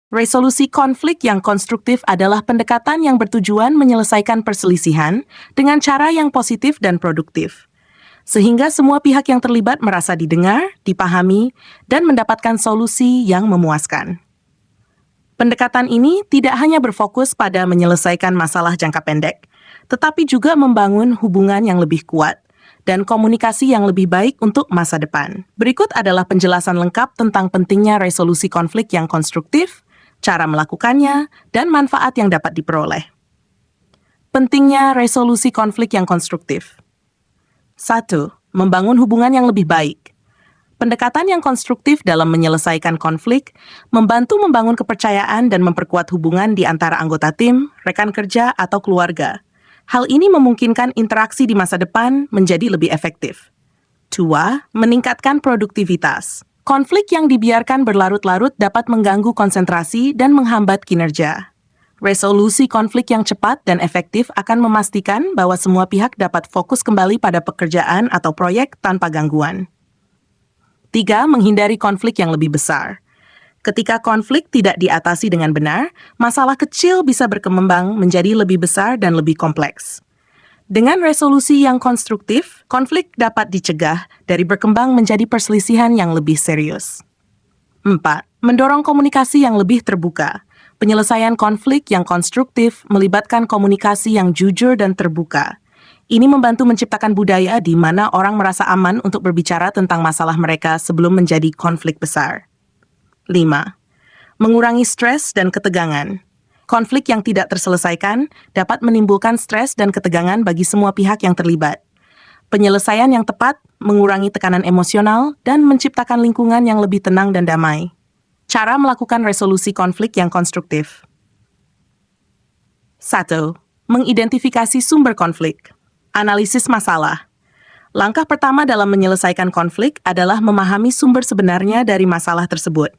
Resolusi konflik yang konstruktif adalah pendekatan yang bertujuan menyelesaikan perselisihan dengan cara yang positif dan produktif, sehingga semua pihak yang terlibat merasa didengar, dipahami, dan mendapatkan solusi yang memuaskan. Pendekatan ini tidak hanya berfokus pada menyelesaikan masalah jangka pendek, tetapi juga membangun hubungan yang lebih kuat dan komunikasi yang lebih baik untuk masa depan. Berikut adalah penjelasan lengkap tentang pentingnya resolusi konflik yang konstruktif, cara melakukannya, dan manfaat yang dapat diperoleh. Pentingnya resolusi konflik yang konstruktif. 1. Membangun hubungan yang lebih baik. Pendekatan yang konstruktif dalam menyelesaikan konflik membantu membangun kepercayaan dan memperkuat hubungan di antara anggota tim, rekan kerja, atau keluarga. Hal ini memungkinkan interaksi di masa depan menjadi lebih efektif. 2. Meningkatkan produktivitas. Konflik yang dibiarkan berlarut-larut dapat mengganggu konsentrasi dan menghambat kinerja. Resolusi konflik yang cepat dan efektif akan memastikan bahwa semua pihak dapat fokus kembali pada pekerjaan atau proyek tanpa gangguan. 3. Menghindari konflik yang lebih besar. Ketika konflik tidak diatasi dengan benar, masalah kecil bisa berkembang menjadi lebih besar dan lebih kompleks. Dengan resolusi yang konstruktif, konflik dapat dicegah dari berkembang menjadi perselisihan yang lebih serius. 4. Mendorong komunikasi yang lebih terbuka. Penyelesaian konflik yang konstruktif melibatkan komunikasi yang jujur dan terbuka. Ini membantu menciptakan budaya di mana orang merasa aman untuk berbicara tentang masalah mereka sebelum menjadi konflik besar. 5. Mengurangi stres dan ketegangan. Konflik yang tidak terselesaikan dapat menimbulkan stres dan ketegangan bagi semua pihak yang terlibat. Penyelesaian yang tepat mengurangi tekanan emosional dan menciptakan lingkungan yang lebih tenang dan damai. Cara melakukan resolusi konflik yang konstruktif. 1. Mengidentifikasi sumber konflik. Analisis masalah. Langkah pertama dalam menyelesaikan konflik adalah memahami sumber sebenarnya dari masalah tersebut.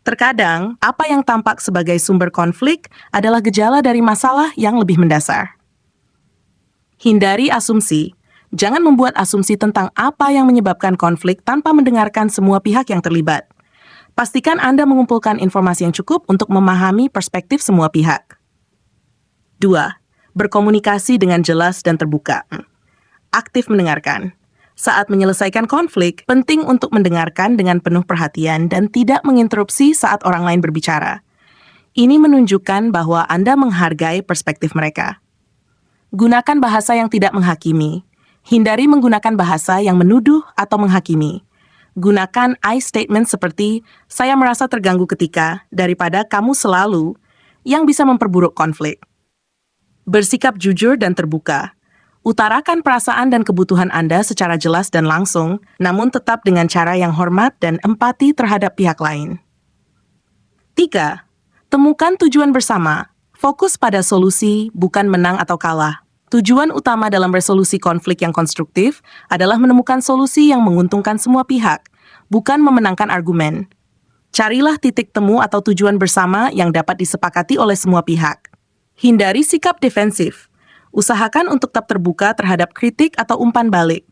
Terkadang, apa yang tampak sebagai sumber konflik adalah gejala dari masalah yang lebih mendasar. Hindari asumsi. Jangan membuat asumsi tentang apa yang menyebabkan konflik tanpa mendengarkan semua pihak yang terlibat. Pastikan Anda mengumpulkan informasi yang cukup untuk memahami perspektif semua pihak. 2. Berkomunikasi dengan jelas dan terbuka. Aktif mendengarkan. Saat menyelesaikan konflik, penting untuk mendengarkan dengan penuh perhatian dan tidak menginterupsi saat orang lain berbicara. Ini menunjukkan bahwa Anda menghargai perspektif mereka. Gunakan bahasa yang tidak menghakimi. Hindari menggunakan bahasa yang menuduh atau menghakimi. Gunakan I statement seperti, "Saya merasa terganggu ketika," daripada "kamu selalu," yang bisa memperburuk konflik. Bersikap jujur dan terbuka. Utarakan perasaan dan kebutuhan Anda secara jelas dan langsung, namun tetap dengan cara yang hormat dan empati terhadap pihak lain. 3. Temukan tujuan bersama. Fokus pada solusi, bukan menang atau kalah. Tujuan utama dalam resolusi konflik yang konstruktif adalah menemukan solusi yang menguntungkan semua pihak, bukan memenangkan argumen. Carilah titik temu atau tujuan bersama yang dapat disepakati oleh semua pihak. Hindari sikap defensif. Usahakan untuk tetap terbuka terhadap kritik atau umpan balik.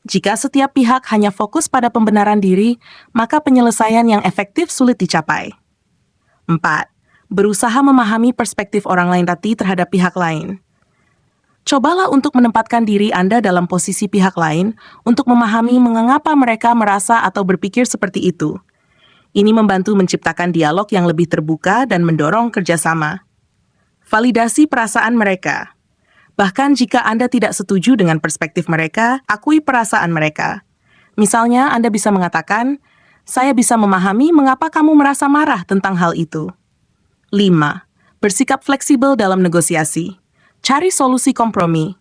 Jika setiap pihak hanya fokus pada pembenaran diri, maka penyelesaian yang efektif sulit dicapai. 4. Berusaha memahami perspektif orang lain terhadap pihak lain. Cobalah untuk menempatkan diri Anda dalam posisi pihak lain untuk memahami mengapa mereka merasa atau berpikir seperti itu. Ini membantu menciptakan dialog yang lebih terbuka dan mendorong kerjasama. Validasi perasaan mereka. Bahkan jika Anda tidak setuju dengan perspektif mereka, akui perasaan mereka. Misalnya, Anda bisa mengatakan, "Saya bisa memahami mengapa kamu merasa marah tentang hal itu." 5. Bersikap fleksibel dalam negosiasi. Cari solusi kompromi.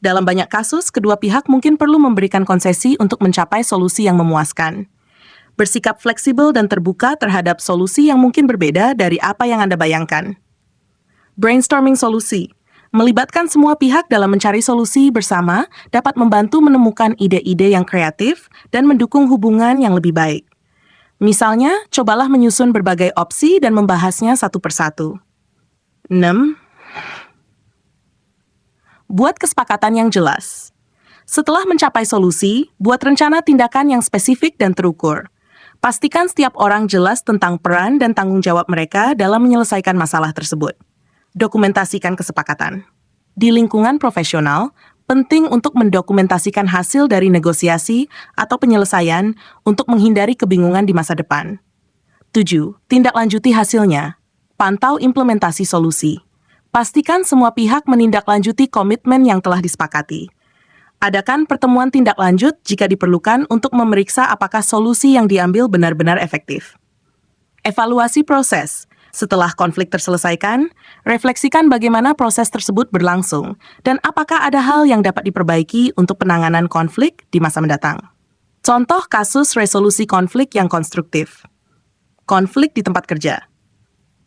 Dalam banyak kasus, kedua pihak mungkin perlu memberikan konsesi untuk mencapai solusi yang memuaskan. Bersikap fleksibel dan terbuka terhadap solusi yang mungkin berbeda dari apa yang Anda bayangkan. Brainstorming solusi. Melibatkan semua pihak dalam mencari solusi bersama dapat membantu menemukan ide-ide yang kreatif dan mendukung hubungan yang lebih baik. Misalnya, cobalah menyusun berbagai opsi dan membahasnya satu persatu. 6. Buat kesepakatan yang jelas. Setelah mencapai solusi, buat rencana tindakan yang spesifik dan terukur. Pastikan setiap orang jelas tentang peran dan tanggung jawab mereka dalam menyelesaikan masalah tersebut. Dokumentasikan kesepakatan. Di lingkungan profesional, penting untuk mendokumentasikan hasil dari negosiasi atau penyelesaian untuk menghindari kebingungan di masa depan. 7. Tindaklanjuti hasilnya. Pantau implementasi solusi. Pastikan semua pihak menindaklanjuti komitmen yang telah disepakati. Adakan pertemuan tindak lanjut jika diperlukan untuk memeriksa apakah solusi yang diambil benar-benar efektif. Evaluasi proses. Setelah konflik terselesaikan, refleksikan bagaimana proses tersebut berlangsung dan apakah ada hal yang dapat diperbaiki untuk penanganan konflik di masa mendatang. Contoh kasus resolusi konflik yang konstruktif. Konflik di tempat kerja.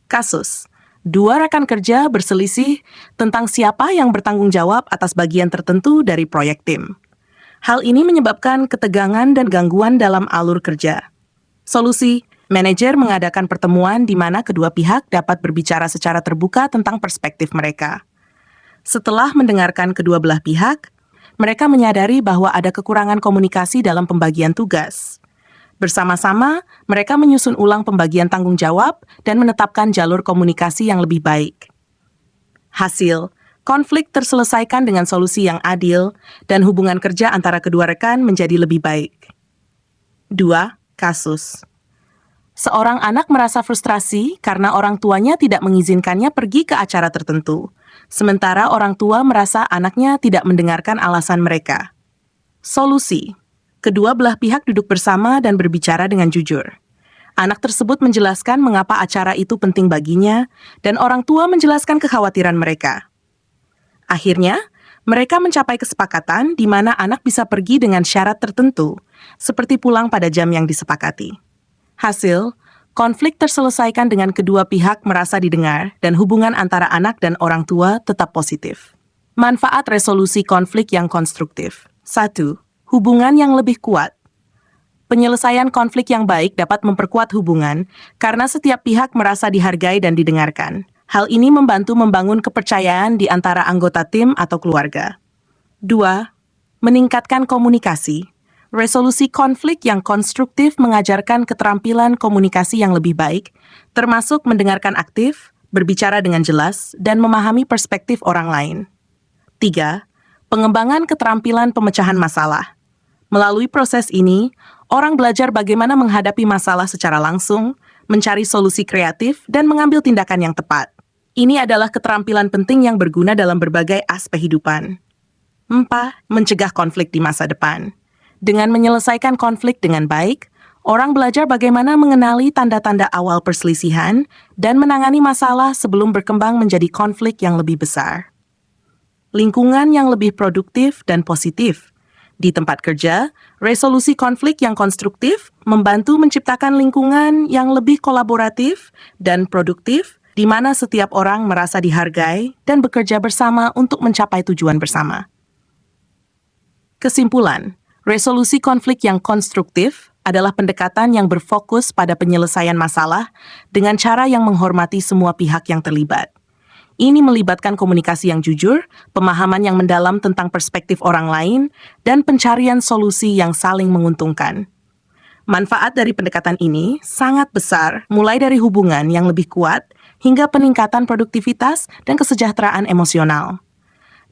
Kasus. 2 rekan kerja berselisih tentang siapa yang bertanggung jawab atas bagian tertentu dari proyek tim. Hal ini menyebabkan ketegangan dan gangguan dalam alur kerja. Solusi, manajer mengadakan pertemuan di mana kedua pihak dapat berbicara secara terbuka tentang perspektif mereka. Setelah mendengarkan kedua belah pihak, mereka menyadari bahwa ada kekurangan komunikasi dalam pembagian tugas. Bersama-sama, mereka menyusun ulang pembagian tanggung jawab dan menetapkan jalur komunikasi yang lebih baik. Hasil, konflik terselesaikan dengan solusi yang adil dan hubungan kerja antara kedua rekan menjadi lebih baik. 2. Kasus. Seorang anak merasa frustrasi karena orang tuanya tidak mengizinkannya pergi ke acara tertentu, sementara orang tua merasa anaknya tidak mendengarkan alasan mereka. Solusi. Kedua belah pihak duduk bersama dan berbicara dengan jujur. Anak tersebut menjelaskan mengapa acara itu penting baginya, dan orang tua menjelaskan kekhawatiran mereka. Akhirnya, mereka mencapai kesepakatan di mana anak bisa pergi dengan syarat tertentu, seperti pulang pada jam yang disepakati. Hasil, konflik terselesaikan dengan kedua pihak merasa didengar dan hubungan antara anak dan orang tua tetap positif. Manfaat resolusi konflik yang konstruktif. 1. Hubungan yang lebih kuat. Penyelesaian konflik yang baik dapat memperkuat hubungan karena setiap pihak merasa dihargai dan didengarkan. Hal ini membantu membangun kepercayaan di antara anggota tim atau keluarga. 2. Meningkatkan komunikasi. Resolusi konflik yang konstruktif mengajarkan keterampilan komunikasi yang lebih baik, termasuk mendengarkan aktif, berbicara dengan jelas, dan memahami perspektif orang lain. 3. Pengembangan keterampilan pemecahan masalah. Melalui proses ini, orang belajar bagaimana menghadapi masalah secara langsung, mencari solusi kreatif, dan mengambil tindakan yang tepat. Ini adalah keterampilan penting yang berguna dalam berbagai aspek kehidupan. 4. Mencegah konflik di masa depan. Dengan menyelesaikan konflik dengan baik, orang belajar bagaimana mengenali tanda-tanda awal perselisihan dan menangani masalah sebelum berkembang menjadi konflik yang lebih besar. Lingkungan yang lebih produktif dan positif. Di tempat kerja, resolusi konflik yang konstruktif membantu menciptakan lingkungan yang lebih kolaboratif dan produktif, di mana setiap orang merasa dihargai dan bekerja bersama untuk mencapai tujuan bersama. Kesimpulan, resolusi konflik yang konstruktif adalah pendekatan yang berfokus pada penyelesaian masalah dengan cara yang menghormati semua pihak yang terlibat. Ini melibatkan komunikasi yang jujur, pemahaman yang mendalam tentang perspektif orang lain, dan pencarian solusi yang saling menguntungkan. Manfaat dari pendekatan ini sangat besar, mulai dari hubungan yang lebih kuat hingga peningkatan produktivitas dan kesejahteraan emosional.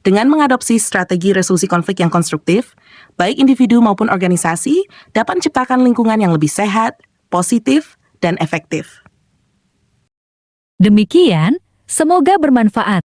Dengan mengadopsi strategi resolusi konflik yang konstruktif, baik individu maupun organisasi dapat menciptakan lingkungan yang lebih sehat, positif, dan efektif. Demikian, semoga bermanfaat.